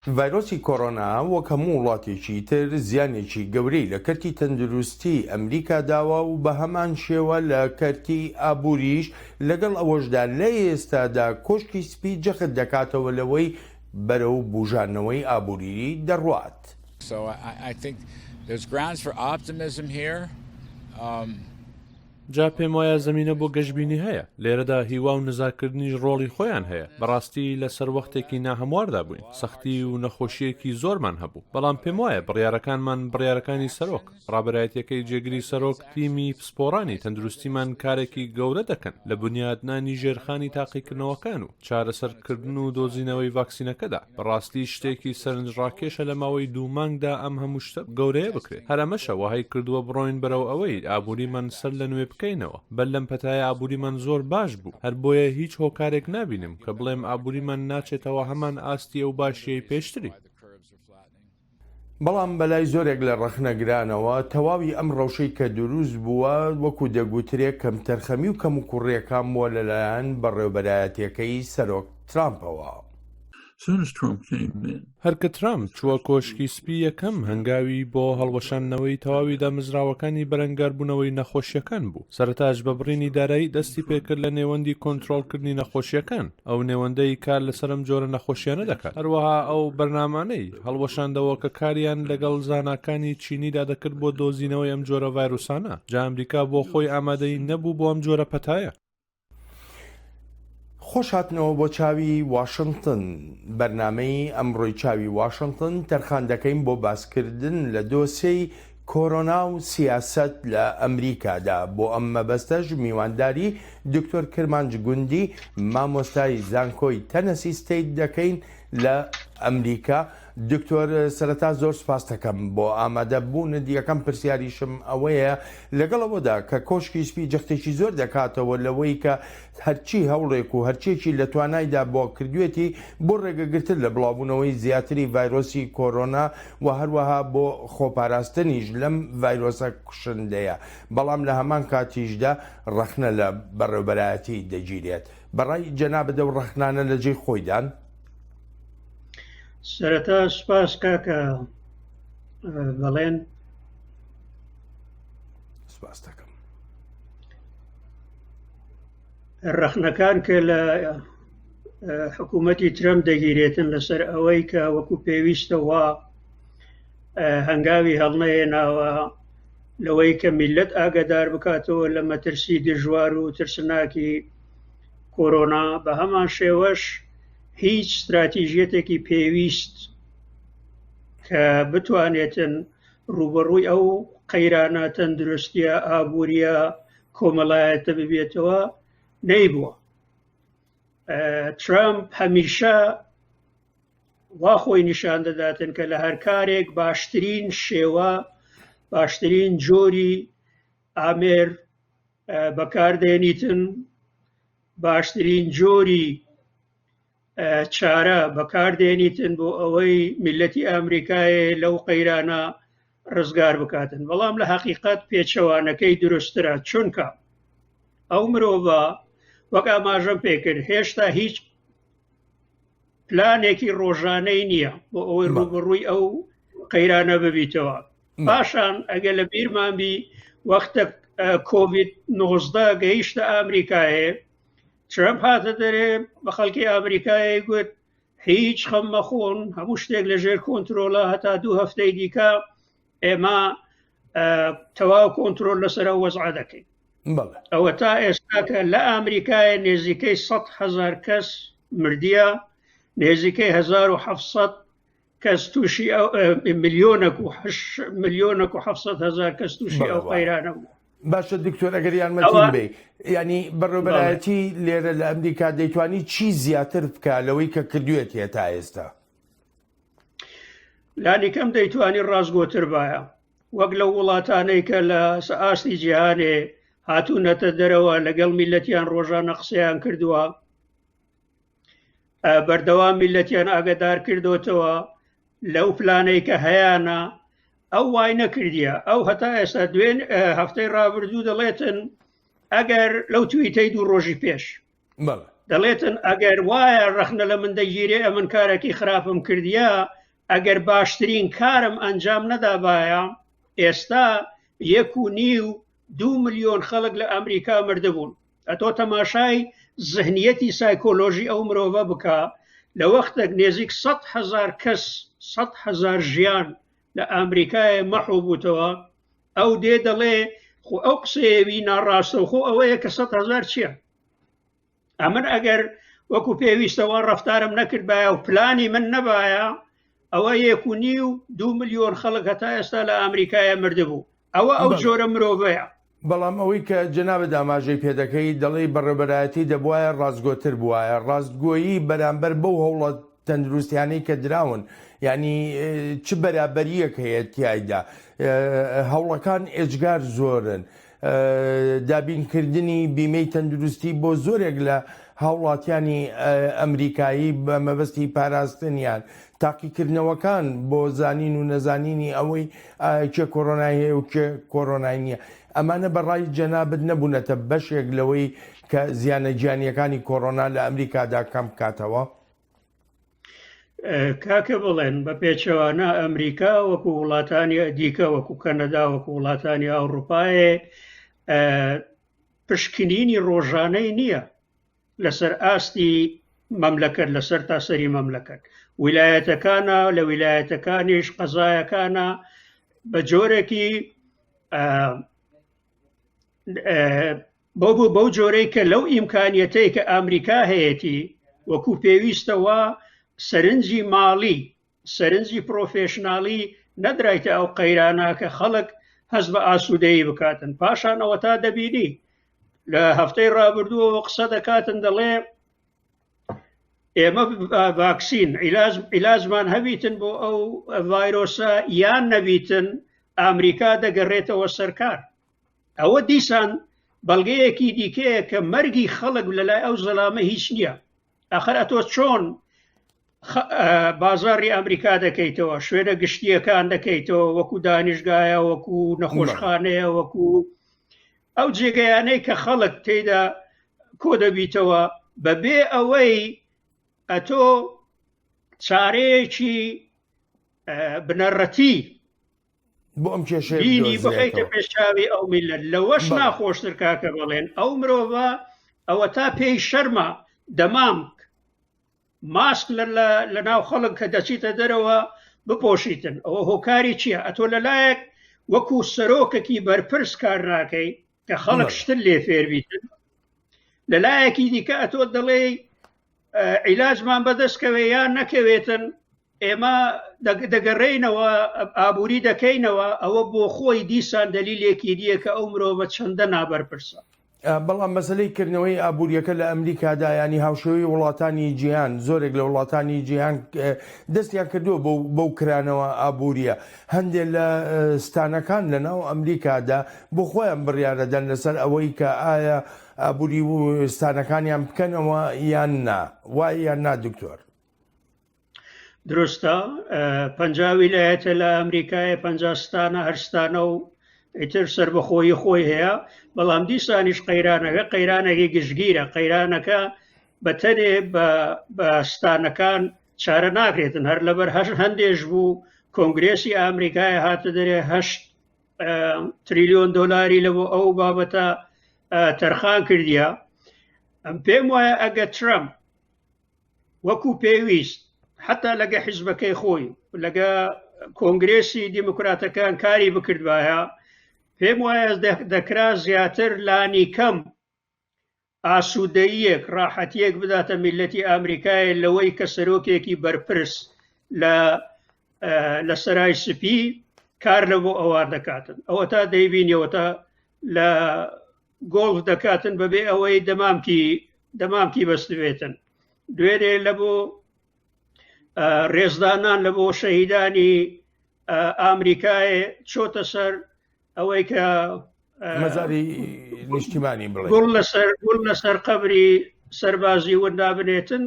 ڤایرۆسی کۆڕۆنا وەک هەموو وڵاتێکی تر زیانێکی گەورەی لە کەرتی تەندروستی ئەمریکا داوە و بە هەمان شێوە لە کەرتی ئابووریش، لەگەڵ ئەوەشدا لە ئێستادا کۆشکی سپی جەخت دەکاتەوە لەوەی بەرەو بوژانەوەی ئابووری دەڕوات. جا پێم وایە زەمینە بۆ گەشتبینی هەیە. لێرەدا هیوا و نزاکردنیش ڕۆڵی خۆیان هەیە. بەڕاستی لەسەر وەختێکی ناهەمواردا بووین، سەختی و نەخۆشیەکی زۆرمان هەبوو، بەڵام پێم وایە بڕیارەکانمان بڕیارەکانی سەرۆک، ڕابەرایەتیەکەی جێگری سەرۆک، تیمی پسپۆڕانی تەندروستیمان کارێکی گەورە دەکەن لە بنیادنانی ژێرخانی تاقیکردنەوەکان و چارەسەرکردن و دۆزینەوەی ڤاکسینەکەدا. بەڕاستی شتێکی سەرنجڕاکێشە لە ماوەی 2 مانگدا ئەم هەموو شتە گەورەیە بکرێت. هەرەمەشە وەهای کردووە بڕۆین بەرەو ئەوەی ئابووریمان سەر لە نوێ بکەینەوە. بەر لەم پەتایە ئابووریمان زۆر باش بوو، هەر بۆیە هیچ هۆکارێک نابینم کە بڵێم ئابووریمان ناچێتەوە هەمان ئاستی ئەو باشیەی پێشتری. بەڵام بەلای زۆرێک لە ڕەخنەگرانەوە تەواوی ئەم ڕەوشەی کە دروست بووە وەکو دەگوترێت کەم تەرخەمی و کەم و کوڕیەکان بووە لەلایەن بەڕێوەبەرایەتیەکەی سەرۆک ترامپەوە. هەرکە ترامپ چووە کۆشکی سپی یەکەم هەنگاوی بۆ هەڵوەشاندنەوەی تەواوی دامەزراوەکانی بەرەنگاربوونەوەی نەخۆشیەکان بوو. سەرەتاش بە بڕینی دارایی دەستی پێکرد لە نێوەندی کۆنتڕۆڵکردنی نەخۆشیەکان، ئەو نێوەندەی کار لەسەرم جۆرە نەخۆشیانە دەکات. هەروەها ئەو بەرنامانەی هەڵوەشاندەوە کە کاریان لەگەڵ زاناکانی چینیدا دەکرد بۆ دۆزینەوەی ئەم جۆرە ڤایرۆسانە. جا ئەمریکا بۆ خۆی ئامادەی نەبوو بۆ ئەم جۆرە پەتایە. خۆشهاتنەوە بۆ چاوی واشنگتن. بەرنامەی ئەمڕۆی چاوی واشنگتن تەرخان دەکەین بۆ باسکردن لە دۆسەی کۆرۆنا و سیاست لە ئەمریکادا. بۆ ئەم مەبەستەش میوانداری دکتۆر کرمانج گوندی، مامۆستای زانکۆی تەنەسی ستەیت دەکەین لە ئەمریکا. دکتۆر سەرەتا زۆر سپاس دەکەم بۆ ئامادەبوونت. یەکەم پرسیاریشم ئەوەیە لەگەڵەوەدا کە کۆشکی سپی جەختێکی زۆر دەکاتەوە لەوەی کە هەرچی هەوڵێک و هەرچێکی لە توانایدا بۆ کردوێتی بۆ ڕێگەگرتن لە بڵاوبوونەوەی زیاتری ڤایرۆسی کۆرۆنا و هەروەها بۆ خۆپاراستنیش لەم ڤایرۆسە کوشندەیە، بەڵام لە هەمان کاتیشدا ڕەخنە لە بەڕێوەبەرایەتی دەگیرێت. بەڕای جەنابەدە و ڕەخنانە لە جێی خۆیدان. سەرەتا سپاس کاکە بەڵێن. سپاس دەکەم. ڕەخنەکان کە لە حکوومەتی ترەمپ دەگیرێتن لەسەر ئەوەی کە وەکو پێویستەوە هەنگاوی هەڵنەهێناوە لەوەی کە میلەت ئاگادار بکاتەوە لە مەترسی دژوار و ترسناکی کۆرۆنا، بە هەمان شێوەش هیچ استراتیژیەتێکی پێویست کە بتوانێتن ڕوبەڕووی ئەو قەیرانە تەندروستیە ئابووریە کۆمەڵایەتە ببێتەوە نەیبووە. ترامپ هەمیشە وا خۆی نیشان دەداتن کە لە هەر کارێک باشترین شێوە، باشترین جۆری ئامێر بەکاردێنیتن، باشترین جۆری چارە بەکاردێنیتن بۆ ئەوەی میلەتی ئەمریکای لەو قەیرانە ڕزگار بکاتن. بەڵام لە حەقیقەت پێچەوانەکەی دروسترە، چونکە ئەو مرۆڤە وەک ئاماژەم پێکرد هێشتا هیچ پلانێکی ڕۆژانەی نییە بۆ ئەوەی ڕوبەڕووی ئەو قەیرانە ببیتەوە. پاشان ئەگە لە بیرمان بی وەختە کۆڤید-19 گەیشتە ئەمریکایە، ترامپ هاتە دەرێ بە خەڵکی ئەمریکای گوت هیچ خەم مەخۆن، هەموو شتێک لەژێر کۆنترۆلە، هەتا 2 هەفتەی دیکە ئێمە تەواو کۆنترۆل لەسەر وەزع دەکەین. ئەوە تا ئێستا کە لە ئەمریکای نێزیکەی 100,000 کەس مردیە، نێزیکەی 1700 کەس تووشی ملیۆنێک و 700,000 کەس تووشی ئەو قەیرانە بوو. باشە دکتۆر، ئەگەر یارمەتیم بێ، ینی بەڕێوەبەرایەتی لێرە لە ئەمریکا دەیتوانی چی زیاتر بکە لەوەی کە کردوێتە تا ئێستا؟ لانی کەم دەیتوانی ڕاستگۆتر بایە، وەک لە وڵاتانەی کە لە ئاستی جیهانێ هاتوونەتە دەرەوە لەگەڵ میلەتیان ڕۆژانە قسەیان کردووە، بەردەوام میلەتیان ئاگادار کردوتەوە لەو پلانەی کە هەیەە، ئەو وای نەکردیە. ئەو هەتا ئێستا دوێن هەفتەی ڕابردوو دەڵێتن ئەگەر لەو تویتەی 2 ڕۆژی پێش دەڵێتن ئەگەر وایە ڕەخنە لە من دەگیرێ ئەمن کارێکی خراپم کردیە ئەگەر باشترین کارم ئەنجام نەدابایە ئێستا 1.5-2 ملیۆن خەڵک لە ئەمریکا مردبوون ئەتۆ تەماشای زەهنیەتی سایکۆلۆژی ئەو مرۆڤە بکە لە وەختێک نێزیک 100,000 کەس 100,000 ژیان لە ئەمریکای مەحو بووتەوە ئەو دێ دەڵێ خۆ ئەو قسەیەوی ناڕاستە و خۆ ئەوەیە کە 100,000 چییە؟ ئەمن ئەگەر وەکو پێویستەوە ڕەفتارم نەکرد بایە و پلانی من نەبایە ئەوە 1.5-2 ملیۆن خەڵک هەتا ئێستا لە ئەمریکایە مردبوو ئەوە ئەو جۆرە مرۆڤەیە. بەڵام ئەوەی کە جەنابەت ئاماژەی پێدەکەی دەڵێ بەڕێبەرایەتی دەبواە ڕاستگۆتر بواە ڕاستگۆیی بەرامبەر بەو هەوڵە تەندروستیانەی کە دراون یعنی چ بەرابەریەک هەیە تایدا هەوڵەکان ئێجگار زۆرن دابینکردنی بیمەی تەندروستی بۆ زۆرێک لە هاوڵاتیانی ئەمریکایی بە مەبەستی پاراستنیان تاقیکردنەوەکان بۆ زانین و نەزانینی ئەوەی کێ کۆڕۆنای هەیە و کێ کۆڕۆنای نییە ئەمانە بەڕای جەنابەت نەبوونەتە بەشێک لەوەی کە زیانە گیانیەکانی کۆڕۆنا لە ئەمریکادا کەم بکاتەوە؟ کاکە بڵێن بە پێچەوانە ئەمریکا وەکو وڵاتانی دیکە وەکو کەنەدا وەکو وڵاتانی ئەوروپایە پشکنینی ڕۆژانەی نییە لەسەر ئاستی مەملەکەت لەسەر تاسەری مەملەکەت ویلایەتەکانە لە ویلایەتەکانیش قەزایەکانە بە جۆرێکی بەو جۆرەی کە لەو ئیمکانیەتەی کە ئەمریکا هەیەی وەکو پێویستەوە سەرنجی ماڵی سەرنجی پرۆفێشناڵی نەدرایتە ئەو قەیرانە کە خەڵک هەست بە ئاسوودەیی بکاتن پاشانەوە تا دەبینی لە هەفتەی ڕابردووەوە قسە دەکاتن دەڵێ ئێمە ڤاکسین عیلازمان هەبیتن بۆ ئەو ڤایرۆسە یان نەبیتن ئەمریکا دەگەڕێتەوە سەرکار ئەوە دیسان بەڵگەیەکی دیکەیە کە مەرگی خەڵک لەلای ئەو زەلامە هیچ نییە ئاخر ئەتۆ چۆن بازاڕی ئەمریکا دەکەیتەوە شوێنە گشتیەکان دەکەیتەوە وەکو دانیشگایە وەکو نەخۆشخانەیە وەکو ئەو جێگەیانەی کە خەڵک تێدا کۆ دەبیتەوە بەبێ ئەوەی ئەتۆ چارەیەکی بنەڕەتی بۆ ئەم بینی بخەیتە پێشاوی ئەو میلەت لەوەش ناخۆشتر کاکە بڵێن ئەو مرۆڤە ئەوە تا پێی شەرمە دەمامک ماسک لە ناو خەڵک کە دەچیتە دەرەوە بپۆشیتن ئەوە هۆکاری چییە؟ ئەتۆ لەلایەک وەکو سەرۆکێکی بەرپرس کار ناکەی کە خەڵک شتر لێ فێربیتن لەلایەکی دیکە ئەتۆ دەڵێ عیلاجمان بەدەستکەوێ یان نەکەوێتن ئێمە دەگەڕێینەوە ئابووری دەکەینەوە ئەوە بۆ خۆی دیسان دەلیلێکی دیە کە ئەو مرۆڤە چەندە نابەرپرسە. بەڵام مەسلەی کردنەوەی ئابوووریەکە لە ئەمریکادا ینی هاوشێوەی وڵاتانی جیهان زۆرێک لە وڵاتانی جیهان دەستیان کردووە بەو کرانەوە ئابووریە هەندێک لە ستانەکان لە ناو ئەمریکادا بۆ خۆیان بڕیارەدەن لەسەر ئەوەی کە ئایا ئابووری و ستانەکانیان بکەنەوە یان نا وای یان نا دکتۆر؟ دروستە 50 ویلایەتە لە ئەمریکایە 50 ستانە هەرستانە و ئیتر سربەخۆیی خۆی هەیە بەڵام دیسانیش قەیرانەکە قەیرانێکی گشتگیرە قەیرانەکە بەتەنێ بە ستانەکان چارە ناکرێتن هەر لەبەر هەندێش بوو کۆنگرێسی ئەمریکای هاتە دەرێ 8 تریلیۆن دۆلاری لەبۆ ئەو بابەتە تەرخان کردیە ئەم پێم وایە ئەگە ترەمپ وەکو پێویست حتا لەگە حیزبەکەی خۆی لەگە کۆنگرێسی دیموکراتەکان کاری بکردوایە پێم وایە دەکرا زیاتر لانی کەم ئاسوودەیەک ڕاحەتیەک بداتە میلەتی ئەمریکای لەوەی کە سەرۆکێکی بەرپرس لە سەرای سپی کار لە بۆ ئەوار دەکاتن ئەوە تا دەیبینیەوە تا لە گۆڵف دەکاتن بەبێ ئەوەی دەمامکی بەستوێتن دوێنێ لە بۆ ڕێزدانان لە بۆ شەهیدانی ئامریکای چۆتە سەر ئەوەی کە مەزاری نیشتیمانی بڵێ گوڵ لەسەر قەبری سەربازی وەندابنێتن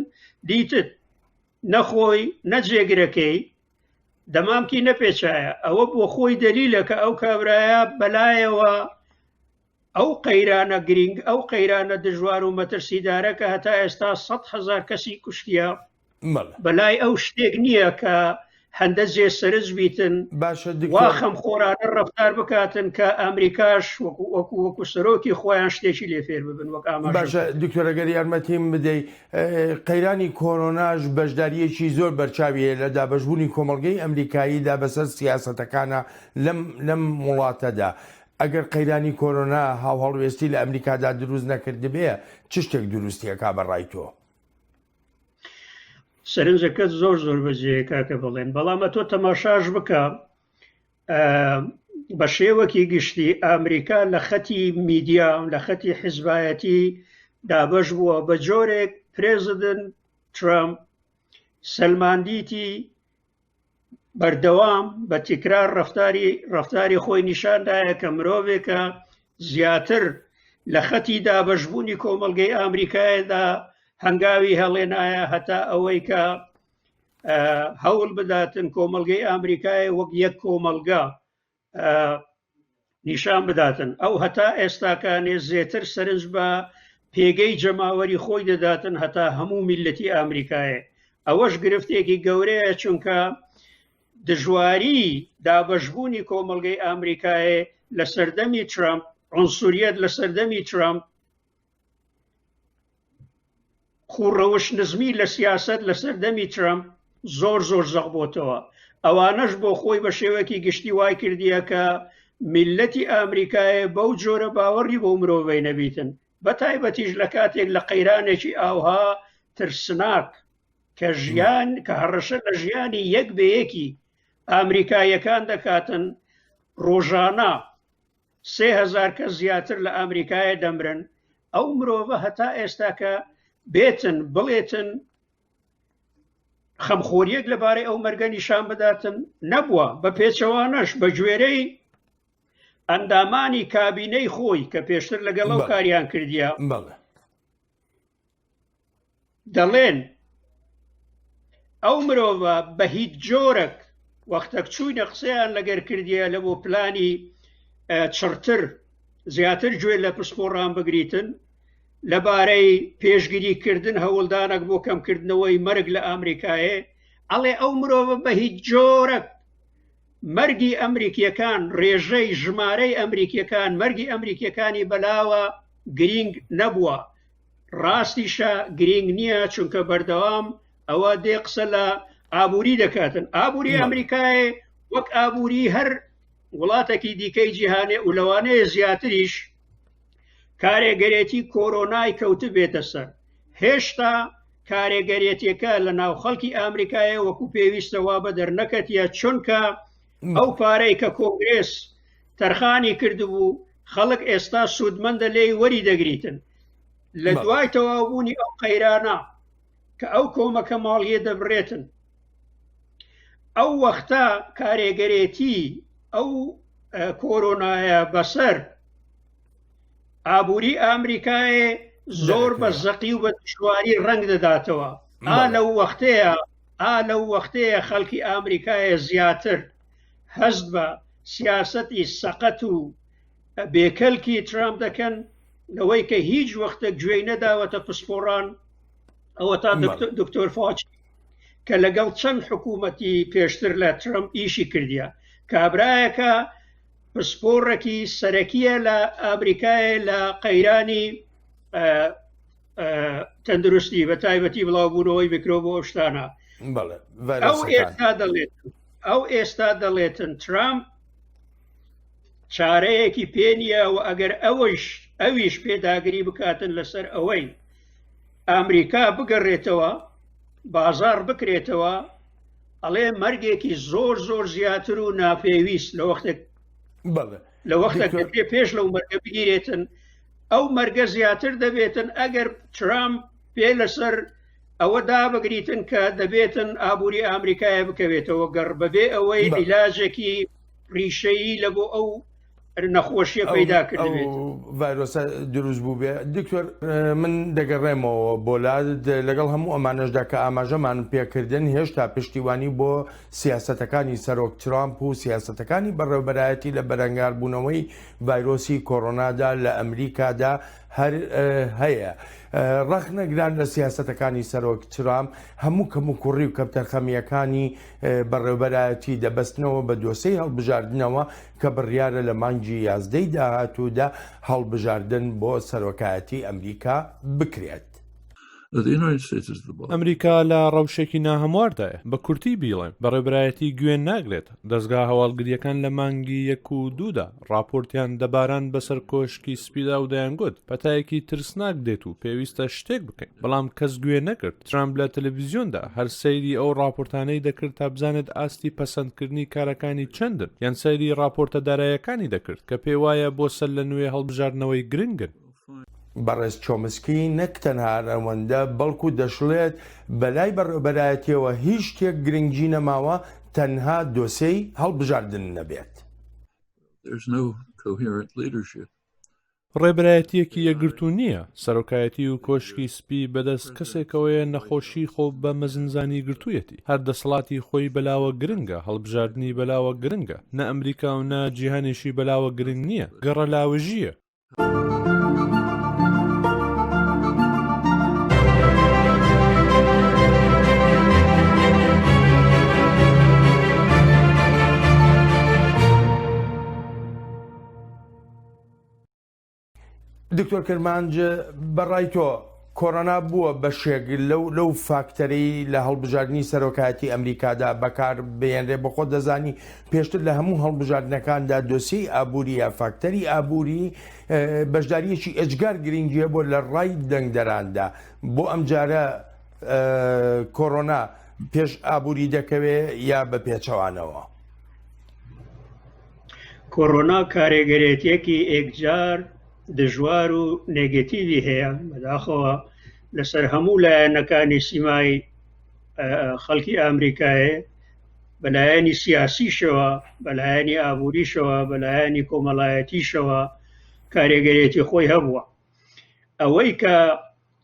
دیتت نەخۆی نەجێگرەکەی دەمامکی نەپێچایە ئەوە بۆ خۆی دەلیلە کە ئەو کابرایە بەلایەوە ئەو قەیرانە گرنگ ئەو قەیرانە دژوار و مەترسیدارە کە هەتا ئێستا 100,000 کەسی کوشتیە بەلای ئەو شتێک نییە کە هەندە جێسەرج بیتن وا خەمخۆرانە ڕەفتار بکاتن کە ئەمریکاش وەکو سەرۆکی خۆیان شتێکی لێ فێر ببن وەک ئاماژە. باشە دکتۆرەگەر یارمەتیم بدەیت قەیرانی کۆرۆناژ بەشداریەکی زۆر بەرچاویە لە دابەشبوونی کۆمەڵگەی ئەمریکاییدا بەسەر سیاسەتەکانە لەم وڵاتەدا. ئەگەر قەیرانی کۆرۆنا هاوهەڵوێستی لە ئەمریکادا دروست نەکردبێ چ شتێک دروستیەکا بەڕای تۆ؟ سەرنجەکەت زۆر بەجێ کاکە بڵێن، بەڵامە تۆ تەماشاش بکە بە شێوەکی گشتی ئەمریکا لە خەتی میدیا لە خەتی حیزبایەتی دابەش بووە بە جۆرێک پرێزیدنت ترامپ سەلماندیتی بەردەوام بە تیکرار ڕەفتاری خۆی نیشاندایە کە مرۆڤێکە زیاتر لە خەتی دابەشبوونی کۆمەڵگەی ئەمریکایەدا هەنگاوی هەڵێنایە هەتا ئەوەی کە هەوڵ بداتن کۆمەڵگەی ئەمریکای وەک یەک کۆمەلگا نیشان بداتن. ئەو هەتا ئێستاکانێ زێتر سەرنج بە پێگەی جەماوەری خۆی دەداتن هەتا هەموو میلەتی ئەمریکایە. ئەوەش گرفتێکی گەورەیە چونکە دژواری دابەشبوونی کۆمەڵگەی ئەمریکایە لە سەردەمی ترامپ، عنسوریەت لە سەردەمی ترامپ، خوڕەوش نزمی لە سیاست لە سەردەمی ترامپ زۆر زەق بۆتەوە. ئەوانەش بۆ خۆی بە شێوەکی گشتی وای کردیە کە میلەتی ئەمریکایە بەو جۆرە باوەڕی بۆ مرۆڤەی نەبیتن، بە تایبەتیش لە کاتێک لە قەیرانێکی ئاوها ترسناک کە هەڕەشە لە ژیانی یەک بە یەکی ئەمریکایەکان دەکاتن. ڕۆژانە 3,000 کەس زیاتر لە ئەمریکایە دەمرن. ئەو مرۆڤە هەتا ئێستاکە بێتن بڵێتن خەمخۆریەک لەبارەی ئەو مەرگە نیشان بداتن نەبووە. بە پێچەوانەش بە گوێرەی ئەندامانی کابینەی خۆی کە پێشتر لەگەڵ ئەو کاریان کردیە دەڵێن ئەو مرۆڤە بە هیچ جۆرەك وەختەک چوونە قسەیان لەگەر کردیە لە بۆ پلانی چڕتر زیاتر گوێ لە پسپۆڕان بگریتن لەبارەی پێشگیریکردن هەوڵدانێک بۆ کەمکردنەوەی مەرگ لە ئەمریکایە. ئەڵێ ئەو مرۆڤە بە هیچ جۆرەك مەرگی ئەمریکیەکان، ڕێژەی ژمارەی ئەمریکیەکان، مەرگی ئەمریکیەکانی بەلاوە گرنگ نەبووە. ڕاستیشە گرنگ نییە چونکە بەردەوام ئەوە دێ قسە لە ئابووری دەکاتن. ئابووری ئەمریکایە وەک ئابووری هەر وڵاتێکی دیکەی جیهانێ و لەوانەیە زیاتریش کارێگەرێتی کۆرۆنای کەوتە بێتە سەر. هێشتا کارێگەرێتیەکە لە ناو خەڵکی ئەمریکایە وەکو پێویستەوە بە دەرنەکەتیە چونکە ئەو پارەی کە کۆنگرێس تەرخانی کردبوو خەڵک ئێستا سوودمەندە لێی وەری دەگریتن. لە دوای تەواوبوونی ئەو قەیرانە کە ئەو کۆمەکە ماڵیە دەبڕێتن، ئەو وەختە کارێگەرێتی ئەو کۆرۆنایە بەسەر ئابووری ئەمریکایە زۆر بە زەقی و بە دشواری ڕەنگ دەداتەوە. لەو وەختەیە خەڵکی ئەمریکایە زیاتر هەست بە سیاسەتی سەقەت و بێکەلکی ترامپ دەکەن لەوەی کە هیچ وەختە گوێی نەداوەتە پسپۆڕان. ئەوە تا دکتۆر فاچ کە لەگەڵ چەند حکوومەتی پێشتر لە ترامپ ئیشی کردیە، کابرایەکە پسپۆڕێکی سەرەکیە لە ئەمریکایە لە قەیرانی تەندروستی بە تایبەتی بڵاوبوونەوەی میکرۆب و شتانە. ئەو ئێستا دەڵێتن ترامپ چارەیەکی پێنیە و ئەگەر ئەویش پێداگری بکاتن لەسەر ئەوەی ئەمریکا بگەڕێتەوە بازار بکرێتەوە، ئەڵێ مەرگێکی زۆر زیاتر و ناپێویست لە وەختێک پێش لەو مەرگە بگیرێتن. ئەو مەرگە زیاتر دەبێتن ئەگەر ترامپ پێ لەسەر ئەوە دابگریتن کە دەبێتن ئابووری ئەمریکایە بکەوێتەوە گەڕ بەبێ ئەوەی عیلاجێکی ڕیشەیی لە بۆ ئەو نەخۆشیە پەیدا کردبێت. ڤایرۆسە دروست بوو بێ. دکتۆر من دەگەڕێمەوە بۆلات لەگەڵ هەموو ئەمانەشدا کە ئاماژەمان پێکردن هێشتا پشتیوانی بۆ سیاسەتەکانی سەرۆک ترامپ و سیاسەتەکانی بەڕێوەبەرایەتی لە بەرەنگاربوونەوەی ڤایرۆسی کۆڕۆنادا لە ئەمریکادا هەر هەیە. ڕەخنەگران لە سیاسەتەکانی سەرۆک ترامپ هەموو کەم و کوڕی و کەپتەرخەمیەکانی بەڕێوەبەرایەتی دەبەستنەوە بە دۆسەی هەڵبژاردنەوە کە بڕیارە لە مانگی 11 داهاتوودا هەڵبژاردن بۆ سەرۆکایەتی ئەمریکا بکرێت. ئەمریکا لە ڕەوشێکی ناهەمواردایە بە کورتی بیڵێن بەڕێبرایەتی گوێن ناگرێت. دەستگا هەواڵگریەکان لە مانگی 1 و 2دا راپۆرتیان دەباران بەسەر کۆشکی سپیدا و دەیانگوت پەتایەکی ترسناک دێت و پێویستە شتێک بکەین، بەڵام کەس گوێ نەکرد. ترامپ لە تەلەڤیزیۆندا هەر سەیری ئەو راپۆرتانەی دەکرد تا بزانێت ئاستی پەسەندکردنی کارەکانی چەندن، یان سەیری راپۆرتە داراییەکانی دەکرد کە پێی وایە بۆ سەر لە نوێ هەڵبژاردنەوەی گرنگن. بەڕێز چۆمسکی نەک تەنها ئەوەندە بەڵکو دەشڵێت بەلای بەڕێوەبەرایەتیەوە هیچ شتێک گرنگی نەماوە تەنها دۆسەی هەڵبژاردن نەبێت. ڕێبرایەتیەکی یەکگرتو نییە. سەرۆکایەتی و کۆشکی سپی بەدەست کەسێکەوەیە نەخۆشی خۆ بە مەزنجانی گرتوویەتی. هەر دەسەڵاتی خۆی بەلاوە گرنگە، هەڵبژاردننی بەلاوە گرنگە، نە ئەمریکا و نە جیهانێشی بەلاوە گرنگ نییە، گەڕە لاوەژیە. دکتۆر کرمانج بەڕای تۆ کۆڕۆنا بووە بەشێک لەو فاکتەری لە هەڵبژاردننی سەرۆکایەتی ئەمریکادا بەکار بێنرێ بە خۆ دەزانی پێشتر لە هەموو هەڵبژاردنەکاندا دۆسی ئابووری یا فاکتەری ئابووری بەشداریەکی ئەجگار گرنگیە بۆ لە ڕای دەنگدەراندا. بۆ ئەم جارە کۆڕۆنا پێش ئابووری دەکەوێ یا بە پێچەوانەوە؟ کۆڕۆنا کارێگەرێتیەکی ئێکجار دژوار و نێگەتیوی هەیە بەداخەوە لەسەر هەموو لایەنەکانی سیمای خەڵکی ئامریکایە، بەلایەنی سیاسیشەوە، بەلایەنی ئابووریشەوە، بەلایەنی کۆمەڵایەتیشەوە کارێگەرێتی خۆی هەبووە. ئەوەی کە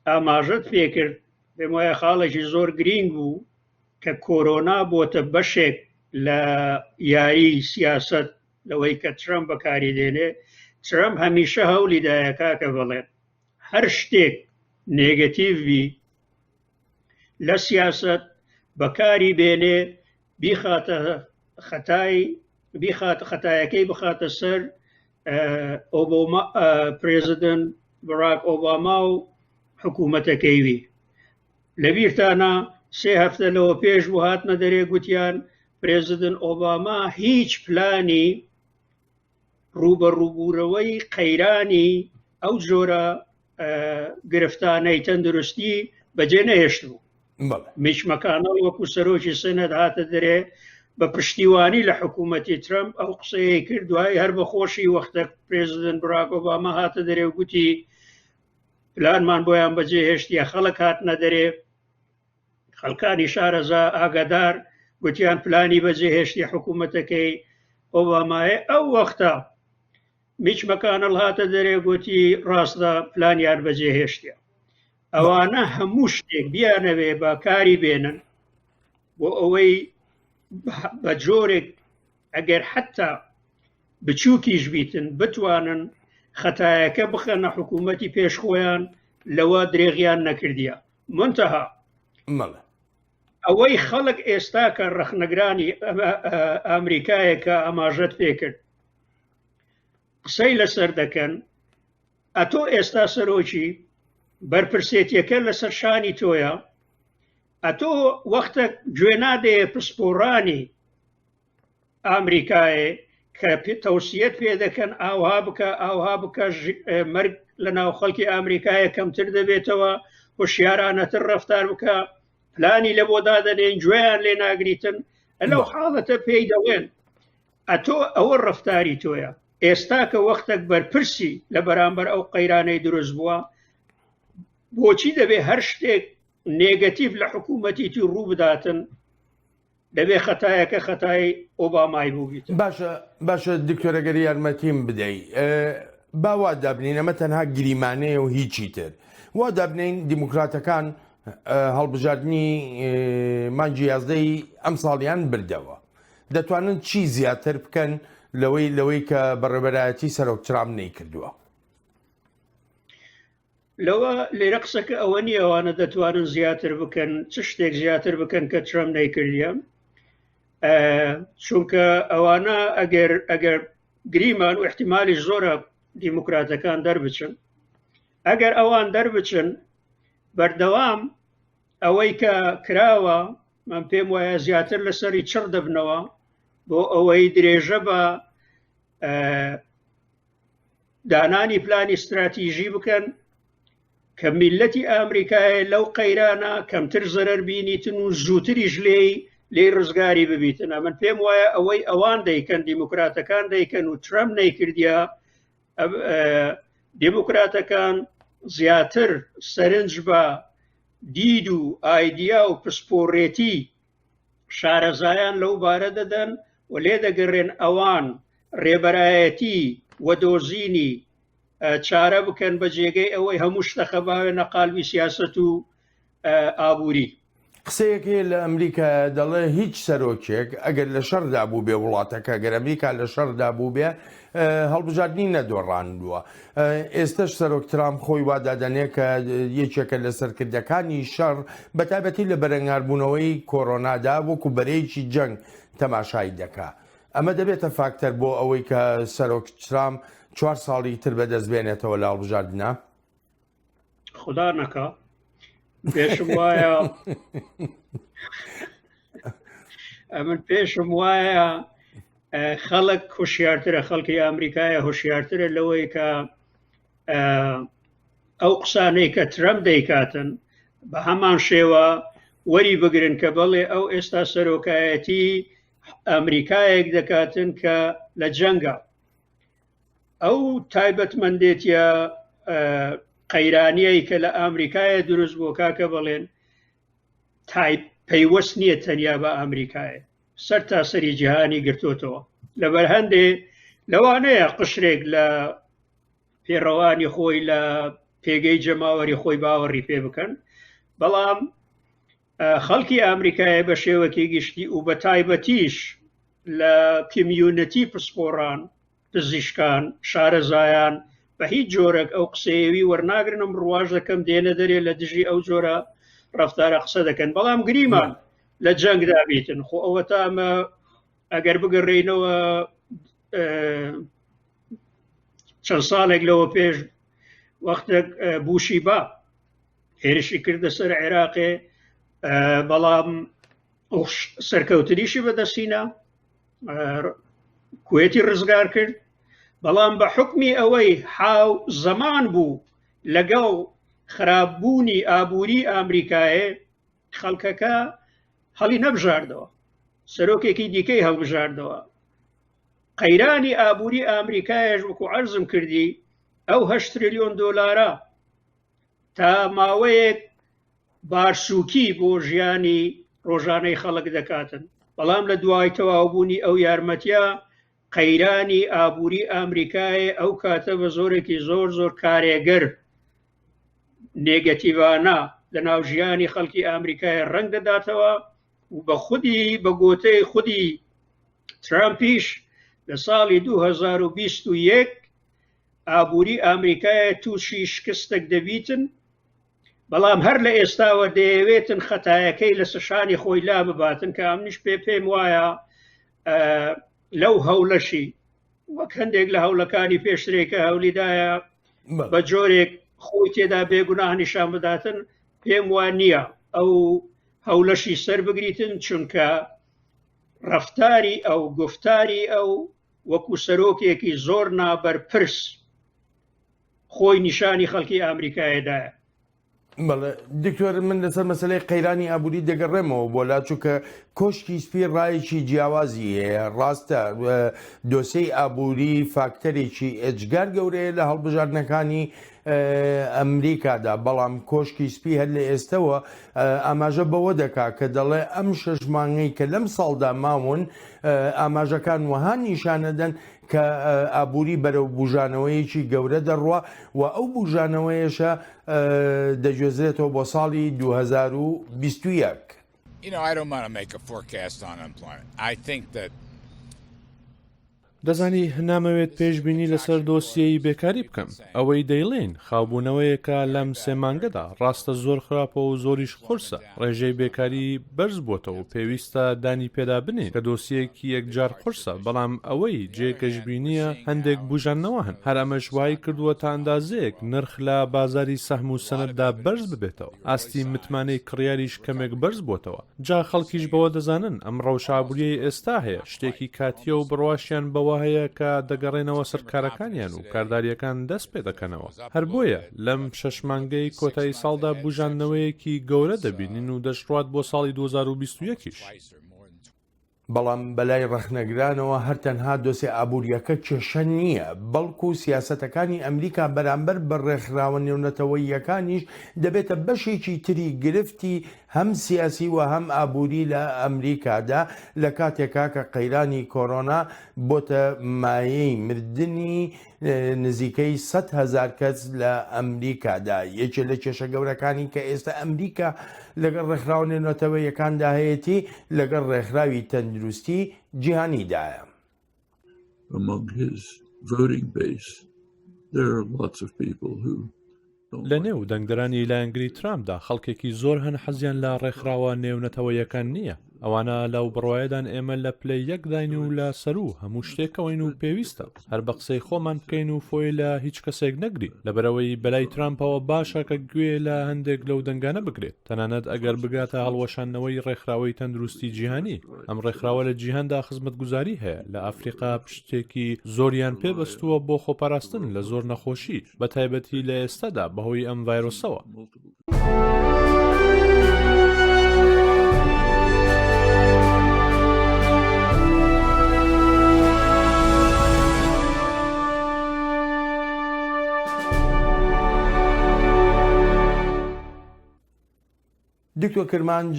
ئاماژەت پێکرد پێم وایە خاڵێکی زۆر گرنگ بوو کە کۆرۆنا بۆتە بەشێک لە یاری سیاست لەوەی کە ترامپ بەکاری دێنێ. ترامپ هەمیشە هەوڵیدایە کاکە بڵێن هەر شتێک نێگەتیڤی لە سیاست بەکاری بێنێ خەتایەکەی بخاتە سەر پرێزیدنت باراک ئۆباما و حکوومەتەکەیوی. لەبیرتانە 3 هەفتە لەوە پێش بوو هاتنە دەرێ گوتیان پرێزیدنت ئۆباما هیچ پلانی ڕوبەڕووبوورەوەی قەیرانی ئەو جۆرە گرفتانەی تەندروستی بەجێ نەهێشت بوو. میچ مەکانەڵ وەکو سەرۆکی سەنەت هاتە دەرێ بە پشتیوانی لە حکوومەتی ترامپ ئەو قسەیە کرد دوای هەر بەخۆشی وەختە پرێزیدنت باراک ئۆباما هاتە دەرێ و گوتی پلانمان بۆیان بەجێ هێشتیە. خەڵک هاتنە دەرێ، خەڵکانی شارەزا ئاگادار گوتیان پلانی بەجێ هێشتی حکوومەتەکەی ئۆبامایە. ئەو وەختە میچ مەکانەڵ هاتە دەرێ گوتی ڕاستە پلانیان بەجێ هێشتە. ئەوانە هەموو شتێک بیانەوێ بەکاری بێنن بۆ ئەوەی بە جۆرێک ئەگەر حتا بچووکیش بیتن بتوانن خەتایەکە بخەنە حکوومەتی پێشخۆیان لەوە درێغیان نەکردیە. منتەها ئەوەی خەڵک ئێستا کە ڕەخنەگرانی ئامریکایە کە ئاماژەت پێکرد قسەی لەسەر دەکەن، ئەتۆ ئێستا سەرۆکی بەرپرسێتیەکە لەسەر شانی تۆیە، ئەتۆ وەختە گوێ نادەیە پسپۆڕانی ئامریکایە کە تەوسیەت پێ دەکەن ئاوها بکە ئاوها بکە مەرگ لە ناو خەڵکی ئامریکایە کەمتر دەبێتەوە، هۆشیارانەتر ڕەفتار بکە، پلانی لە بۆ دادەنێن گوێیان لێ ناگریتن. لەو حاڵەتە پێی دەڵێن ئەتۆ ئەوە ڕەفتاری تۆیە. ئێستا کە وەختێک بەرپرسی لە بەرامبەر ئەو قەیرانەی دروست بووە، بۆچی دەبێ هەر شتێک نێگەتیڤ لە حکوومەتیتی ڕوو بداتن دەبێ خەتایەکە خەتای ئۆبامای بوو بیت. باشە دکتۆرەگەری یارمەتیم بدەی با وا دابنین ئەمە تەنها گریمانەیە و هیچی تر وا دابنین دیموکراتەکان هەڵبژاردننی مانگی یازدەی ئەم ساڵیان بردەوە دەتوانن چی زیاتر بکەن لەوەی کە بەڕێبەرایەتی سەرۆک ترامپ نەیکردووە. لەوە لێرە قسەکە ئەوە نیە ئەوانە دەتوانن زیاتر بکەن چ شتێک زیاتر بکەن کە ترامپ نەیکردیە چونکە ئەوانە ئەگەر گریمان و احتیمالی زۆرە دیموکراتەکان دەربچن ئەگەر ئەوان دەربچن بەردەوام ئەوەی کە کراوە من پێم وایە زیاتر لەسەری چڕ دەبنەوە بۆ ئەوەی درێژە بە دانانی پلانی استراتیژی بکەن کە میلەتی ئامریکای لەو قەیرانە کەمتر زەرەر بینیتن و زووتریش لێ ڕزگاری ببیتن. من پێم وایە ئەوەی ئەوان دەیکەن دیموکراتەکان دەیکەن و ترامپ نەیکردیا دیموکراتەکان زیاتر سەرنج بە دید و ئایدیا و پسپۆڕێتی شارەزایان لەو بارە دەدەن و لێ دەگەڕێن ئەوان ڕێبەرایەتی وەدۆزینی چارە بکەن بە جێگەی ئەوەی هەموو شتەخە باوێنە قالبی سیاسەت و ئابووری. قسەیەک هەیە لە ئەمریکا دەڵێ هیچ سەرۆکێک ئەگەر لە شەردا بوو بێ وڵاتەکە گەر ئەمریکا لە شەردا بوو بێ هەڵبژاردننی نەدۆڕاندووە. ئێستش سەرۆک ترامپ خۆی وادادەنێ کە یەکێکە لە سەرکردەکانی شەڕ بەتایبەتی لە بەرەنگاربوونەوەی کۆڕۆنادا وەکو بەرەیەکی جەنگ تەماشای دەکا. ئەمە دەبێتە فاکتەر بۆ ئەوەی کە سەرۆک ترامپ 4 ساڵی تر بەدەست بێنێتەوە لە هەڵبژاردنە؟ خدا نەکا پێشم وایە من پێشم وایە خەڵک هۆشیارترە خەڵکی ئامریکایە هۆشیارترە لەوەی کە ئەو قسانەی کە ترامپ دەیکاتن بە هەمان شێوە وەری بگرن کە بەڵێ ئەو ئێستا سەرۆکایەتی ئەمریکایەک دەکاتن کە لە جەنگە ئەو تایبەتمەندێتە قەیرانیەی کە لە ئامریکایە دروست بۆ کاکە بڵێن پەیوەست نییە تەنیا بە ئامریکایە سەر تا سەری جیهانی گرتوتەوە لەبەر هەندێ لەوانەیە قشرێک لە پێڕەوانی خۆی لە پێگەی جەماوەری خۆی باوەڕی پێ بکەن بەڵام خەڵکی ئامریکایە بە شێوەکی گشتی و بە تایبەتیش لە کمیونەتی پسپۆڕان پزیشکان شارەزایان بە هیچ جۆرەك ئەو قسەیەوی وەرناگرنم ڕواژ دەکەم دێنە دەرێ لە دژی ئەو جۆرە ڕەفتارە قسە دەکەن بەڵام گریمان لە جەنگدا بیتن خۆ ئەوە تا ئەمە ئەگەر بگەڕێینەوە چەند ساڵێک لەوە پێش وەختێک بوشی با هێرشی کردە سەر عێراقێ بەڵام سەرکەوتنیشی بەدەستینە کوێتی ڕزگار کرد بەڵام بە حکمی ئەوەی حاو زەمان بوو لەگەڵ خراپبوونی ئابووری ئامریکایە خەڵکەکە هەڵی نەبژاردەوە سەرۆکێکی دیکەی هەڵبژاردەوە قەیرانی ئابووری ئامریکایەش وەکو عەرزم کردی ئەو 8 تریلیۆن دۆلارە تا ماوەیەک بارسووکی بۆ ژیانی ڕۆژانەی خەڵک دەکاتن بەڵام لە دوای تەواوبوونی ئەو یارمەتیە قەیرانی ئابووری ئامریکایە ئەو کاتە بە زۆرێکی زۆر کارێگەر نێگەتیڤانە لە ناو ژیانی خەڵکی ئامریکایە ڕەنگ دەداتەوە و بە خودی بە گۆتەی خودی ترامپیش لە ساڵی 2021 ئابووری ئامریکایە تووشی شکستێک دەبیتن بەڵام هەر لە ئێستاوە دەیەوێتن خەتایەکەی لە سەشانی خۆی لا بباتن کە ئەمنیش پێم وایە لەو هەولەشی وەک هەندێک لە هەوڵەکانی پێشترێکە هەولیدایە بە جۆرێک خۆی تێدا بێگوناه نیشان بداتن پێم وان نییە ئەو هەولەشی سەر بگریتن چونکە ڕەفتاری ئەو گفتاری ئەو وەکو سەرۆکێکی زۆر نابەرپرس خۆی نیشانی خەڵکی ئامریکایەدایە. بەڵێ دکتۆر من لەسەر مەسەلەی قەیرانی ئابووری دەگەڕێمەوە بۆ لا چووکە کۆشکی سپی ڕایەکی جیاوازی هەیە. ڕاستە دۆسەی ئابووری فاکتەرێکی ئێجگار گەورەیە لە هەڵبژاردنەکانی ئەمریکادا، بەڵام کۆشکی سپی هەر لە ئێستەوە ئاماژە بەوە دەکا کە دەڵێ ئەم 6 مانگەی کە لەم ساڵدا ماون ئاماژەکان وەها نیشانەدەن کە ئابووری بەرەو بژانەوەیەکی گەورە دەڕوا و ئەو بژانەوەیەشە دەگوێزرێتەوە بۆ ساڵی 2021. I don't want to make a forecast on unemployment. I think that دەزانی نامەوێت پێشببینی لەسەر دۆسیەی بێکاری بکەم. ئەوەی دەیڵێن خاوبوونەوەیەکە لەم 3 مانگەدا ڕاستە زۆر خراپەوە و زۆریش قورسە. ڕێژەی بێکاری بەرز بۆتەوە و پێویستە دانی پێدا بنێ کە دۆسیەکی یەکجار قورسە، بەڵام ئەوەی جێگەشتبینیە هەندێک بژانەوە هەن. هەر ئەمەش وای کردووە تا ئەندازەیەک نرخ لە بازاری سەهم و سەنەتدا بەرز ببێتەوە. ئاستی متمانەی کڕیاریش کەمێک بەرز بۆتەوە. جا خەڵکیش بەوە دەزانن ئەم ڕەوشابووریەی ئێستا هەیە، شتێکی کاتیە و بڕواشیان بەوە هەیە کە دەگەڕێنەوە سەرکارەکانیان و کارداریەکان دەست پێ دەکەنەوە. هەر بۆیە لەم 6 مانگەی کۆتایی ساڵدا بژانەوەیەکی گەورە دەبینین و دەشڕات بۆ ساڵی 2021ش. بەڵام بەلای ڕەخنەگرانەوە هەر تەنها دۆسێ ئابوووریەکە کێشە نییە، بەڵکو سیاسەتەکانی ئەمریکا بەرامبەر بە ڕێکخراوە نێونەتەوەییەکانیش دەبێتە بەشێکی تری گرفتی هەم سیاسی و هەم ئابووری لە ئەمریکادا لە کاتێکا کە قەیرانی کۆرۆنا بۆتە مایەی مردنی نزیکەی 100,000 کەس لە ئەمریکادا. یەکێ لە کێشە گەورەکانی کە ئێستا ئەمریکا لەگەڵ ڕێکخراوە نێونەتەوەییەکاندا هەیەی لەگەڵ ڕێکخراوی تەندروستی جیهانیدایە. لە نێو دەنگدەرانی لایەنگری ترامپدا خەڵکێکی زۆر هەن حەزیان لە ڕێکخراوە نێونەتەوەیەکان نییە. ئەوانە لەو بڕواایەدان ئێمە لە پلەی یەکداین و لە سەرو هەموو شتێکەوەین و پێویستە هەر بە قسەی خۆمان بکەین و فۆی لە هیچ کەسێک نەگری، لەبەرەوەی بەلای ترامپەوە باشە کە گوێ لە هەندێک لەو دەنگانە بگرێت، تەنانەت ئەگەر بگاتە هەڵوەشانەوەی ڕێکخراوەی تەندروستی جیهانی. ئەم ڕێکخراوە لە جیهاندا خزمەتگوزاری هەیە. لە ئەفریقا پشتێکی زۆریان پێبەستووە بۆ خۆپاراستن لە زۆر نەخۆشی، بە تایبەتی لە ئێستادا بەهۆی ئەم ڤایرۆسەوە. دکتۆر کرمانج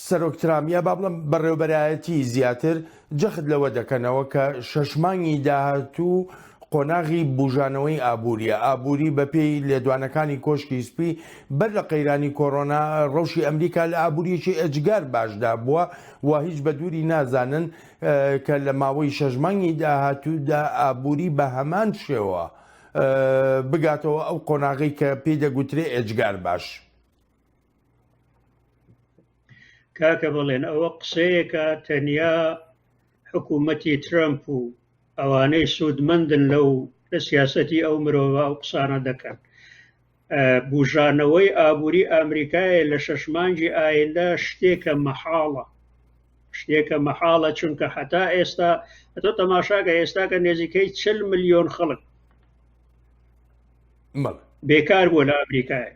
سەرۆکترامیە با بڵم بەڕێوەبەرایەتی زیاتر جەخت لەوە دەکەنەوە کە 6 مانگی داهاتوو قۆناغی بژانەوەی ئابووریە. ئابووری بەپێی لێدوانەکانی کۆشکی سپی بەر لە قەیرانی کۆڕۆنا ڕەوشی ئەمریکا لە ئابووریەکی ئەجگار باشدا بووە و هیچ بە دووری نازانن کە لە ماوەی 6 مانگی داهاتوودا ئابووری بە هەمان شێوە بگاتەوە ئەو قۆناغی کە پێی دەگوترێ ئەجگار باش. کاکە بڵێن ئەوە قسەیەکە تەنیا حکوومەتی ترامپ و ئەوانەی سوودمەندن لەو لە سیاسەتی ئەو مرۆڤ ئەو قسانە دەکەن. بژانەوەی ئابووری ئەمریکایە لە 6 مانگی ئایندا شتێکە مەحاڵە چونکە هەتا ئێستا تۆ تەماشاکە ئێستاکە نێزیکەی 40 ملیۆن خەڵک بێکار بووە لە ئەمریکایە.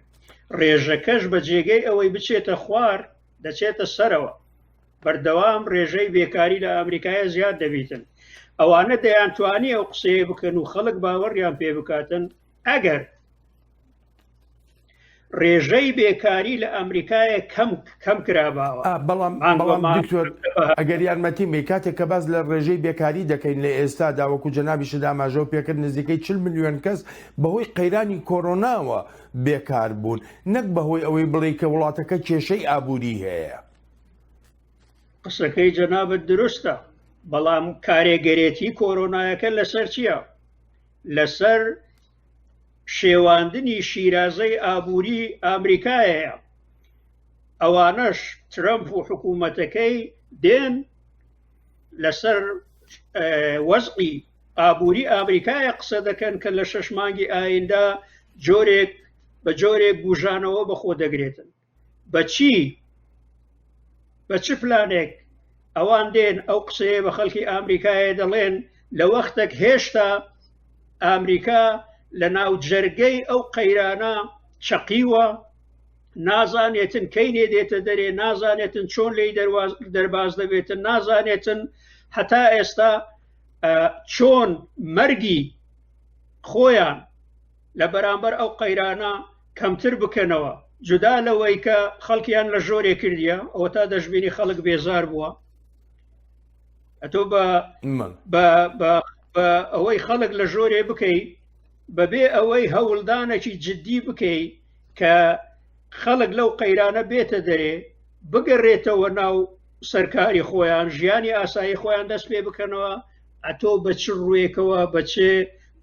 ڕێژەکەش بە جێگەی ئەوەی بچێتە خوار دەچێتە سەرەوە. بەردەوام ڕێژەی بێکاری لە ئەمریکایە زیاد دەبیتن. ئەوانە دەیانتوانی ئەو قسەیە بکەن و خەڵک باوەڕیان پێ بکاتن ئەگەر ڕێژەی بێکاری لە ئەمریکایە کەم کراباوە. بەڵام ئەگەر یارمەتی می کاتێک کە باز لە ڕێژەی بێکاری دەکەین لە ئێستا داوەکو جەنابیش داماژە و پێکرد نزیکەی 40 ملیۆن کەس بەهۆی قەیرانی کۆڕۆناوە بێکار بوون، نەک بەهۆی ئەوەی بڵێ کە وڵاتەکە کێشەی ئابووری هەیە. قسەکەی جەنابەت دروستە، بەڵام کارێگەرێتی کۆڕۆنایەکە لەسەر چییە؟ لەسەر شێواندنی شیرازەی ئابووری ئەمریکایەیە. ئەوانەش ترامپ و حکوومەتەکەی دێن لەسەر وەزعی ئابووری ئەمریکایە قسە دەکەن کە لە 6 مانگی ئایندا بە جۆرێک بژانەوە بەخۆ دەگرێتن. بە چ پلانێک ئەوان دێن ئەو قسەیە بە خەڵکی ئەمریکایە دەڵێن لە وەختێک هێشتا ئەمریکا لە ناو جەرگەی ئەو قەیرانە چەقیوە نازانێتن کەینێ دێتە دەرێ، نازانێتن چۆن لی دەرباز دەبێتن، نازانێتن هەتا ئێستا چۆن مەرگی خۆیان لە بەرامبەر ئەو قەیرانە کەمتر بکەنەوە، جودا لەوەی کە خەڵکیان لە ژۆرێ کردیە، ئەوە تا دەشبینی خەڵک بێزار بووە. ئەتۆ بە ئەوەی خەڵک لە ژۆرێ بکەی بەبێ ئەوەی هەوڵدانێکی جددی بکەی کە خەڵک لەو قەیرانە بێتە دەرێ، بگەڕێتەوە ناو سەرکاری خۆیان، ژیانی ئاسایی خۆیان دەست پێ بکەنەوە، ئەتۆ بە چ ڕوویەکەوە بە چێ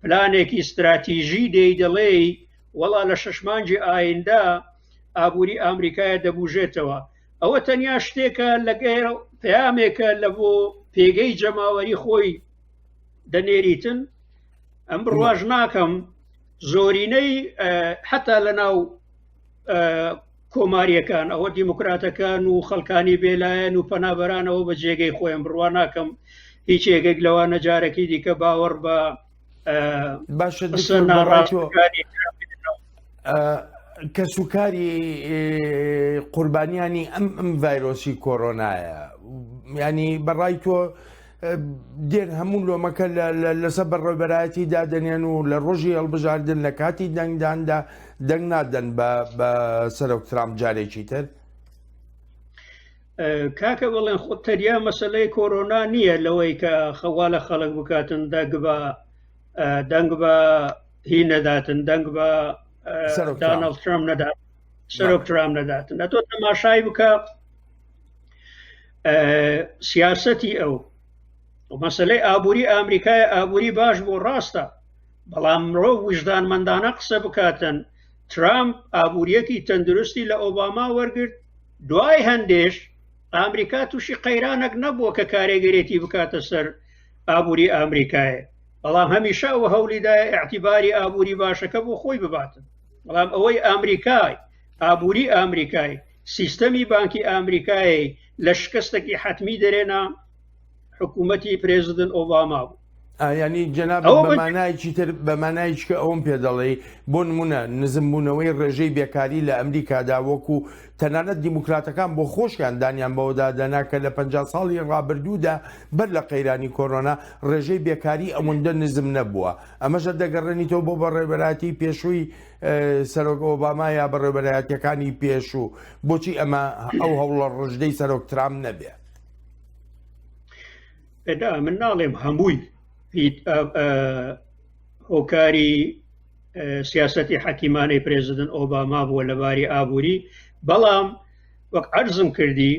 پلانێکی استراتیژی دەڵێ وەڵا لە 6 مانگی ئایندا ئابووری ئەمریکایە دەبوژێتەوە. ئەوە تەنیا شتێکە لەگەڵ پەیامێکە لە بۆ پێگەی جەماوەری خۆی دەنێریتن. ئەم بڕواژ ناکەم زۆرینەی حتا لە ناو کۆماریەکان ئەوە دیموکراتەکان و خەڵکانی بێلایەن و پەنابەرانەوە بە جێگەی خۆیان بڕوا ناکەم هیچ یەکێک لەوە نەجارێکی دیکە باوەڕ بە کە سوکاری قوربانیانی ئەم ڤایرۆسی کۆرۆنایە، ینی بەڕای تۆ دێن هەموو لۆمەکە لەسەر بەڕێوەبەرایەتی دادەنێن و لە ڕۆژی هەڵبژاردن لە کاتی دەنگداندا دەنگ نادەن بە سەرۆک ترامپ جارێکی تر؟ کاکە بڵێن خۆ تەریا مەسەلەی کۆرۆنا نییە لەوەی کە خەوا لە خەڵک بکاتن دەنگ بە هی نەداتن، دەنگ بە دانەڵد ترامپ نەدات، سەرۆک ترامپ نەداتن. ئەتۆ تەماشای بکە سیاسەتی ئەو مەسەلەی ئابووری ئەمریکایە، ئابووری باش بۆ ڕاستە، بەڵام مرۆڤ وجدانمەندانە قسە بکاتن. ترامپ ئابووریەکی تەندروستی لە ئۆباما وەرگرت، دوای هەندێش ئەمریکا تووشی قەیرانێک نەبووە کە کارێگەرێتی بکاتە سەر ئابووری ئەمریکایە، بەڵام هەمیشە ئەوە هەوڵیدایە ئاعتیباری ئابووری باشەکە بۆ خۆی بباتن. بەڵام ئەوەی ئەمریکای ئابووری ئەمریکای سیستەمی بانکی ئەمریکای لە شکستێکی حتمی دەرێنا حکوومەتی پرێزیدنت ئۆباما بوو. ینی جەناب بەمانایکی تر بەمانایکی کە ئەوم پێ دەڵێ بۆ نمونە نزمبوونەوەی ڕێژەی بێکاری لە ئەمریکادا وەکو تەنانەت دیموکراتەکان بۆ خۆشیان دانیان بەوەدا دەنا کە لە 50 ساڵی ڕابردوودا بەر لە قەیرانی کۆرۆنا ڕێژەی بێکاری ئەوەندە نزم نەبووە. ئەمەشە دەگەڕێنیتەوە بۆ بەڕێوەبەراتی پێشووی سەرۆک ئۆباما یا بەڕێوەبەرایەتیەکانی پێشوو، بۆچی ئەمە ئەو هەوڵە ڕژدەی سەرۆک ترامپ نەبێ؟ پێدا من ناڵێم هەمووی هۆکاری سیاسەتی حەکیمانەی پرێزیدنت ئۆباما بووە لەباری ئابووری، بەڵام وەک عەرزم کردی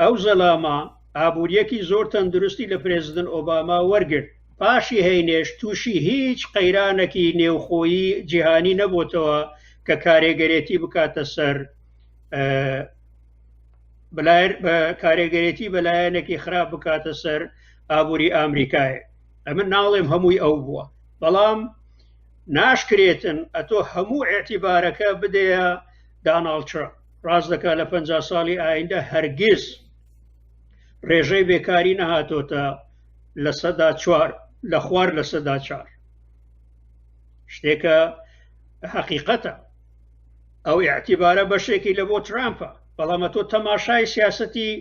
ئەو زەلامە ئابووریەکی زۆر تەندروستی لە پرێزیدنت ئۆباما وەرگرت، پاشی هەینێش تووشی هیچ قەیرانێکی نێوخۆیی جیهانی نەبووتەوە کە کارێگەرێتی بکاتە سەر کارێگەرێتی بەلایەنێکی خراپ بکاتە سەر ئابووری ئەمریکایە. ئەمە ناڵێم هەمووی ئەو بووە، بەڵام ناشکرێتن ئەتۆ هەموو ئێعتیبارەکە بدەیە داناڵد ترامپ. ڕاست دەکات لە 50 ساڵی ئایندا هەرگیز ڕێژەی بێکاری نەهاتۆتە لە 4 لە خوار لە 4 شتێکە حەقیقەتە. ئەو ئێعتیبارە بەشێکی لە بۆ ترامپە، بەڵام تۆ تەماشای سیاسەتی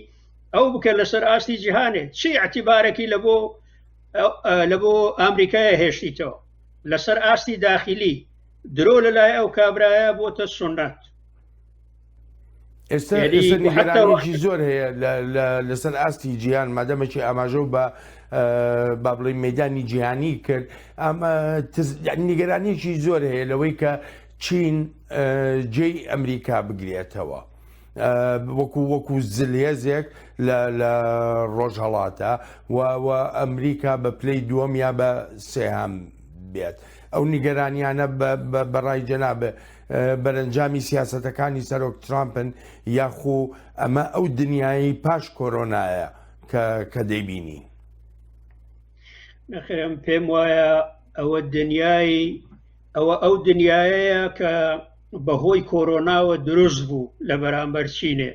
ئەو بکە لەسەر ئاستی جیهانێت، چی ئەعتیبارێکی لە بۆ ئەمریکایە هێشتیتەوە لەسەر ئاستی داخلی درۆ لەلای ئەو کابرایە بۆتە سنەت. ئێستا نیگەرانێکی زۆر هەیە لەسەر ئاستی جیهان، مادەمەکی ئاماژە و با بڵێ مەیدانی جیهانی کرد. نیگەرانێکی زۆر هەیە لەوەی کە چین جێی ئەمریکا بگرێتەوە وەکو زلهێزێک لە ڕۆژهەڵاتە و ئەمریکا بە پلەی دووەم یا بە سێهەم بێت. ئەو نیگەرانیانە بەڕای جەنابە بەرەنجامی سیاسەتەکانی سەرۆک ترامپن یاخۆ ئەمە ئەو دنیای پاش کۆرۆنایە کە دەیبینی؟ نەخێرم پێم وایە ئەو دنیایەیە کە بەهۆی کۆرۆناوە دروست بوو لە بەرامبەر چینێ.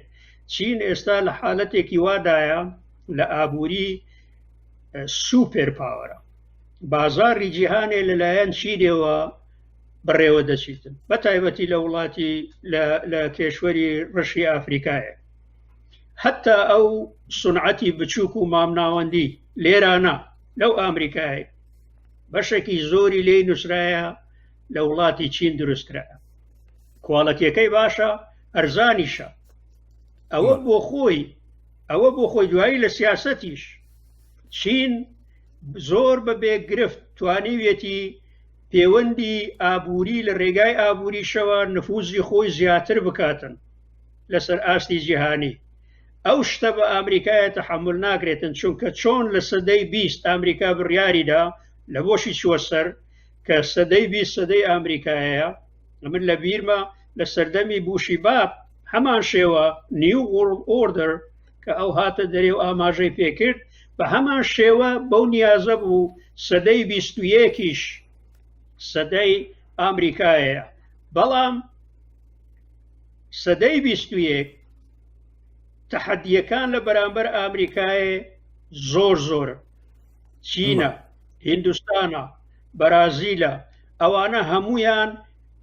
چین ئێستا لە حالەتێکی وادایە لە ئابووری سوپەر پاوەرە. بازاڕی جیهانێ لەلایەن چینێەوە بەڕێوە دەچیتن بە تایبەتی لە وڵاتی لە کێشوەری ڕەشی ئافریکایە حتا ئەو سونعەتی بچووک و مامناوەندی لێرانە لەو ئامریکای بەشێکی زۆری لێی نووسرایە لە وڵاتی چین دروستکرایە کوواڵەتیەکەی باشە ئەرزانیشە ئەوە بۆ خۆی دوایی لە سیاسەتیش چین زۆر بەبێ گرفت توانیوێتی پەیوەندی ئابووری لە ڕێگای ئابووریشەوە نفوزی خۆی زیاتر بکاتن لەسەر ئاستی جیهانی ئەو شتە بە ئامریکایە تەحمل ناکرێتن چونکە چۆن لە سەدەی 20 ئامریکا بڕیاریدا لە بۆشی چووە سەر کە سەدەی 20 سەدەی ئامریکایەیە من لە بیرمە لە سەردەمی بوشی باب هەمان شێوە نیو وۆرڵد ئۆردەر کە ئەو هاتە دەرێ و ئاماژەی پێکرد بە هەمان شێوە بەو نیازە بوو سەدەی 21یش سەدەی ئامریکایە بەڵام سەدەی 21 تەحەدیەکان لە بەرامبەر ئامریکایە زۆر چینە هیندوستانە بەرازیلە ئەوانە هەمویان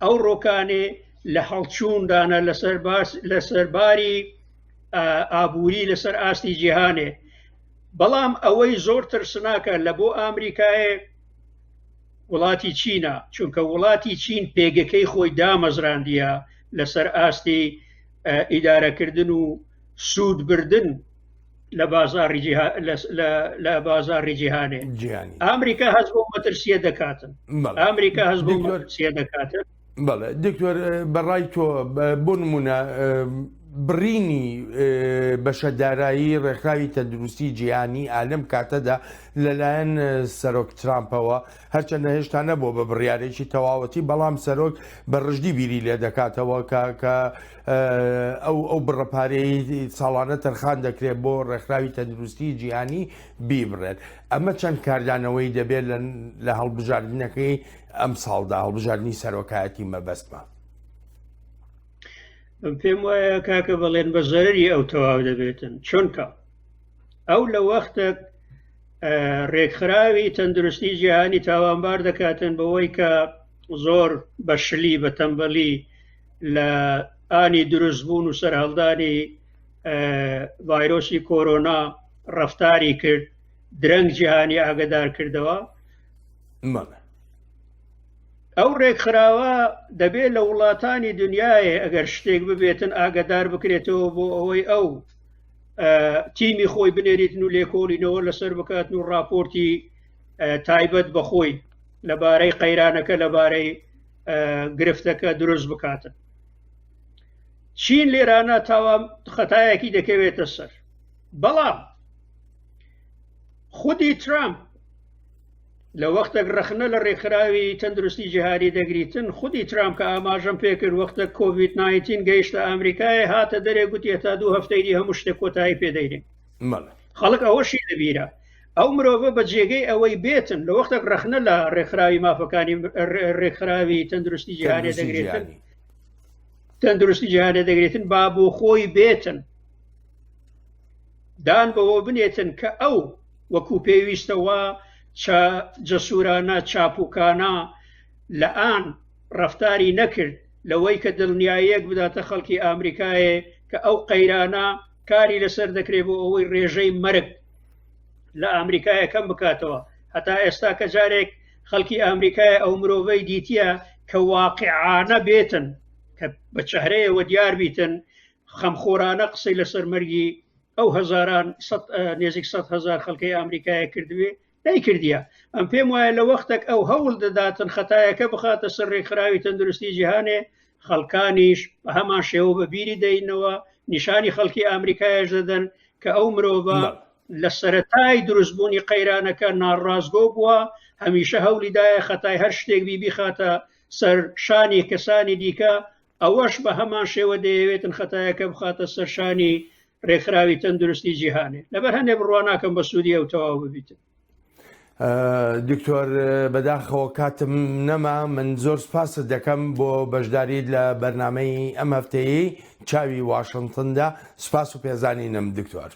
ئەو ڕۆکانێ لە هەڵچووندانە لەسەرباری ئابووری لەسەر ئاستی جیهانێ بەڵام ئەوەی زۆر ترسناکە لە بۆ ئامریکایە وڵاتی چینە چونکە وڵاتی چین پێگەکەی خۆی دامەزراندیە لەسەر ئاستی ئیدارەکردن و سوودبردن لە بازاڕی جیهانێ ئامریکا هەز بۆ مەترسیە دەکاتن ئامریکا هەز بۆ مەترسیە دەکاتن بەڵێ دکتۆر بەڕای تۆ بۆ نمونە بڕینی بەشەدارایی ڕێکخراوی تەندروستی جیهانی ئالەم کاتەدا لەلایەن سەرۆک ترامپەوە هەرچەندە هێشتا نەبووە بە بڕیارێکی تەواوەتی بەڵام سەرۆک بە ڕژدی بیری لێ دەکاتەوە کە ئەو بڕەپارەی ساڵانە تەرخان دەکرێت بۆ ڕێکخراوی تەندروستی جیهانی بیبڕێت ئەمە چەند کاردانەوەی دەبێت لە هەڵبژاردنەکەی ئەم ساڵدا هەڵبژاردننی سەرۆکایەتی مەبەستمە پێم وایە کاکە بەڵێن بە زەرری ئەو تەواو دەبێتن چونکە ئەو لە وەختێک ڕێکخراوی تەندروستی جیهانی تاوانبار دەکاتن بەوەی کە زۆر بەشلی بە تەمبەلی لە ئانی دروستبوون و سەرهەڵدانی ڤایرۆسی کۆرۆنا ڕەفتاری کرد درەنگ جیهانی ئاگدار کردەوە ئەو ڕێکخراوە دەبێت لە وڵاتانی دنیاە ئەگەر شتێک ببێتن ئاگدار بکرێتەوە بۆ ئەوەی ئەو تیمی خۆی بنێریتن و لێکۆڵینەوە لەسەر بکاتن و راپۆرتی تایبەت بەخۆی لەبارەی قەیرانەکە لەبارەی گرفتەکە دروست بکاتن چین لێرانە تاوان خەتایەکی دەکەوێتە سەر بەڵام خودی ترامپ لە وەختێک ڕەخنە لە ڕێکخراوی تەندروستی جیهانی دەگریتن خودی ترامپ کە ئاماژەم پێکرد وەختە کۆڤید-19 گەیشتە ئەمریکای هاتە دەرێ گوتی تا 2 هەفتەی هەموو شتێک کۆتایی پێدەیرێن خەڵک ئەوەشی لەبیرە ئەو مرۆڤە بە جێگەی ئەوەی بێتن لە وەختێک ڕەخنە لە ڕێکخراوی مافەکانی ڕێکخراوی تەندروستی جیهانی دەگرێتن تەندروستی جیهانی دەگرێتن با بۆ خۆی بێتن دان بەوە بنێتن کە ئەو وەکو پێویستەوە جەسوورانە چاپوکانە لە ئان ڕەفتاری نەکرد لەوەی کە دڵنیاییەک بداتە خەڵکی ئامریکایە کە ئەو قەیرانە کاری لەسەر دەکرێت بۆ ئەوەی ڕێژەی مەرگ لە ئامریکایە کەم بکاتەوە هەتا ئێستا کە جارێک خەڵکی ئامریکایە ئەو مرۆڤەی دیتیە کە واقعانە بێتن کە بە چەهرەیەوە دیار بیتن خەمخۆرانە قسەی لەسەر مەرگی ئەو هەزاران نێزیک 100,000 خەڵکی ئامریکایە کردوێ نەیکردیە ئەم پێم وایە لە وەختێک ئەو هەوڵ دەداتن خەتایەکە بخاتە سەر ڕێکخراوی تەندروستی جیهانێ خەڵکانیش بە هەمان شێوە بە بیری دەینەوە نیشانی خەڵکی ئامریکایش دەدەن کە ئەو مرۆڤە لە سەرەتای دروستبوونی قەیرانەکە ناڕازگۆ بووە هەمیشە هەوڵیدایە خەتای هەر شتێک بیخاتە سەر شانی کەسانی دیکە ئەوەش بە هەمان شێوە دەیەوێتن خەتایەکە بخاتە سەر شانی ڕێکخراوی تەندروستی جیهانێ لەبەر هەندێک بڕوا ناکەم بە سوودی ئەو تەواو ببیتن دکتۆر بەداخەوە کاتم نەما من زۆر سپاست دەکەم بۆ بەشداریت لە بەرنامەی ئەم هەفتەیە چاوی واشنگتندا سپاس و پێزانینم دکتۆر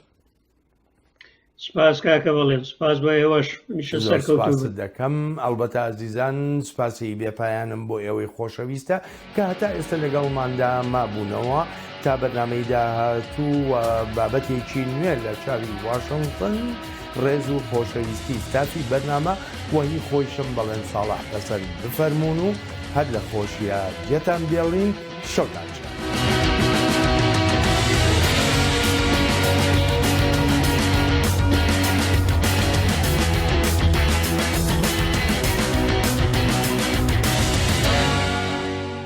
سپاس کاکە بڵێن سپاس بۆ ئێوەش نیشە زۆر سەرکەوتوو سوپاست دەکەم ئەلبەتە ئازیزان سوپاسی بێپایانم بۆ ئێوەی خۆشەویستە کە هەتا ئێستا لەگەڵماندا مابوونەوە تا بەرنامەی داهاتوو و بابەتێکی نوێ لە چاوی واشنگتن ڕێز و خۆشەویستی ستافی بەرنامە وەهی خۆیشم بەڵێن ساڵح بەسەر بفەرمونون و هەر لە خۆشیە گێتان بێڵین شەوتان